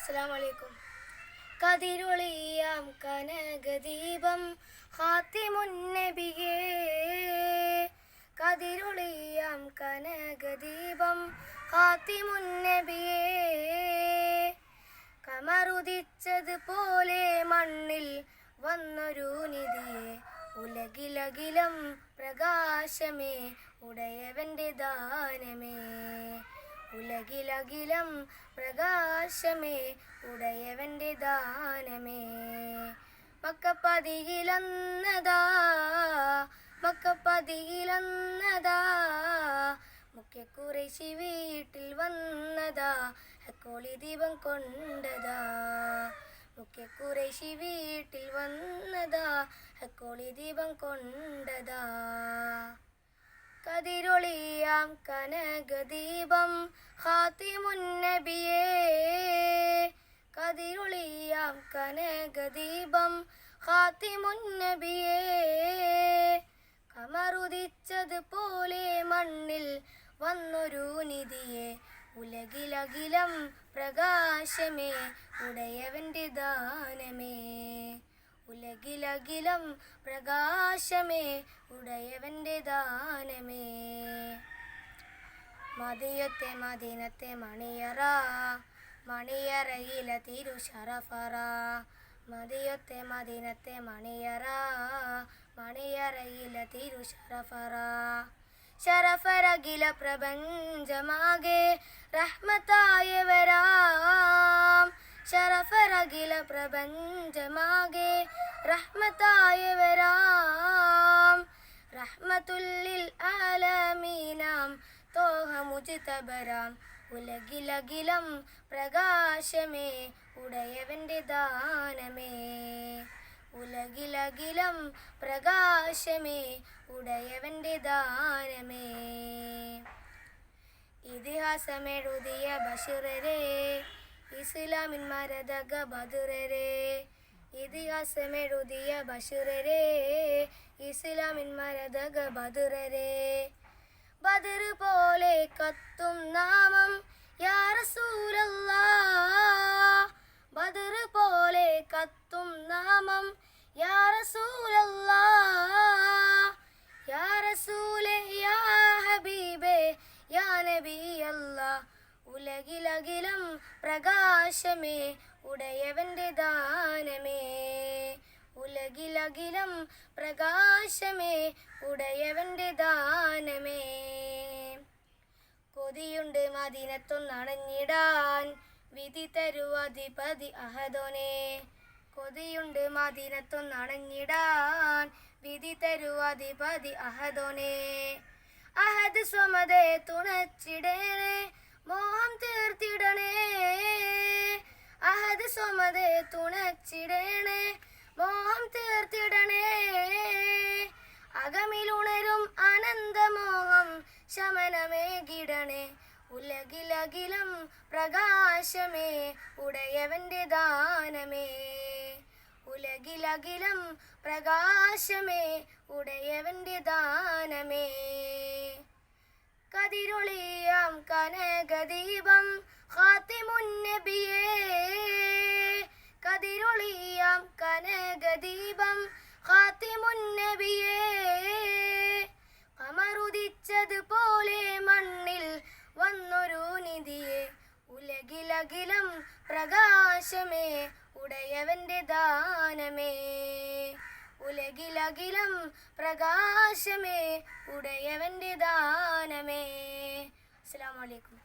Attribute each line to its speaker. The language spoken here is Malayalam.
Speaker 1: അസ്സലാമലൈക്കും. കതിരൊളിയാം കനകദീപം ഖാത്തിമുന്നബിയേ, കതിരൊളിയാം കനകദീപം ഖാത്തിമുന്നബിയേ, കമറുദിച്ചതുപോലെ മണ്ണിൽ വന്നൊരു നിധിയെ, ഉലകിലകിലം പ്രകാശമേ ഉടയവൻ്റെ ദാനമേ, ഉലകിലകിലം പ്രകാശമേ ഉടയവൻ്റെ ദാനമേ. മക്കപ്പതിയിലന്നതാ മക്കപ്പതിയിലന്നതാ, മുഖ്യ ഖുറൈശി വീട്ടിൽ വന്നതാ, ഹക്കോളി ദീപം കൊണ്ടതാ. മുഖ്യ ഖുറൈശി വീട്ടിൽ വന്നതാ, ഹക്കോളി ദീപം കൊണ്ടതാ. കതിരൊളിയാം കനകദീപം ഖാത്തിമുന്നബിയേ, കതിരൊളിയാം കനകദീപം ഖാത്തിമുന്നബിയേ, കമറുദിച്ചതുപോലെ മണ്ണിൽ വന്നൊരു നിധിയെ, ഉലകിലകിലം പ്രകാശമേ ഉടയവൻ്റെ ദാനമേ, ഉലകിലകിലം പ്രകാശമേ ഉടയവൻ്റെ ദാനമേ. മദിയത്തെ മദീനത്തെ മണിയറ, മണിയറയിലെ തിരുശറഫറ. മദിയത്തെ മദീനത്തെ മണിയറ, മണിയറയിലെ തിരുശറഫറ. ശറഫറകില പ്രപഞ്ചമാകെ റഹ്മത്തായവരാം, ശറഫറകില പ്രപഞ്ചമാകെ റഹ്മത്തായവരാം. റഹ്മത്തുല്ലിൽ ആലമീനാം തോഹ മുജ്തബരാം, ഉലകിലകിലം പ്രകാശമേ ഉടയവൻ്റെ ദാനമേ, ഉലകിലകിലം പ്രകാശമേ ഉടയവൻ്റെ ദാനമേ. ഇതിഹാസമെഴുതിയ ബഷീറരേ, ഇസ്ലാമിൻ മരതക ബദുരരേ. ഇതിഹാസമെഴുതിയ ബഷീറരേ, ഇസ്ലാമിൻ മരതക ബദുരരേ. ബദർ പോലെ കത്തും നാമം യാ റസൂലല്ലാഹ്, ബദർ പോലെ കത്തും നാമം യാ റസൂലല്ലാഹ്. യാ റസൂലേ യാ ഹബീബേ യാ നബിയല്ലാഹ്, ഉലകിലകിലം പ്രകാശമേ ഉടയവൻ്റെ ദാനമേ, ഉലകിലകിലം പ്രകാശമേ ഉടയവൻ്റെ ദാനമേ. കൊതിയുണ്ട് മദീനത്തൊന്നണഞ്ഞിടാൻ, വിധി തരുവധിപതി അഹദോനെ. കൊതിയുണ്ട് മദീനത്തൊന്നണഞ്ഞിടാൻ, വിധി തരുവധിപതി അഹദോനെ. അഹദ് സ്വമതേ തുണച്ചിടണേ, മോഹം തീർത്തിടണേ. അഹദ് സ്വമതേ തുണച്ചിടണേ, മോഹം തീർത്തിടണേ. അകമിലുണരും അനന്തമോഹം ശമനമേകിടണേ, ഉലകിലകിലം പ്രകാശമേ ഉടയവൻ്റെ ദാനമേ, ഉലകിലകിലം പ്രകാശമേ ഉടയവൻ്റെ ദാനമേ. കതിരൊളിയാം കനകദീപം ഖാത്തിമുന്നബിയേ, കതിരൊളിയാം കനകദീപം ഖാത്തിമുന്നബിയേ, കമറുദിച്ചതുപോലെ മണ്ണിൽ വന്നൊരു നിധിയെ, ഉലകിലകിലം പ്രകാശമേ ഉടയവൻ്റെ ദാനമേ, ഉലകിലകിലം പ്രകാശമേ ഉടയവൻ്റെ ദാനമേ. അസ്സലാമു അലൈക്കും.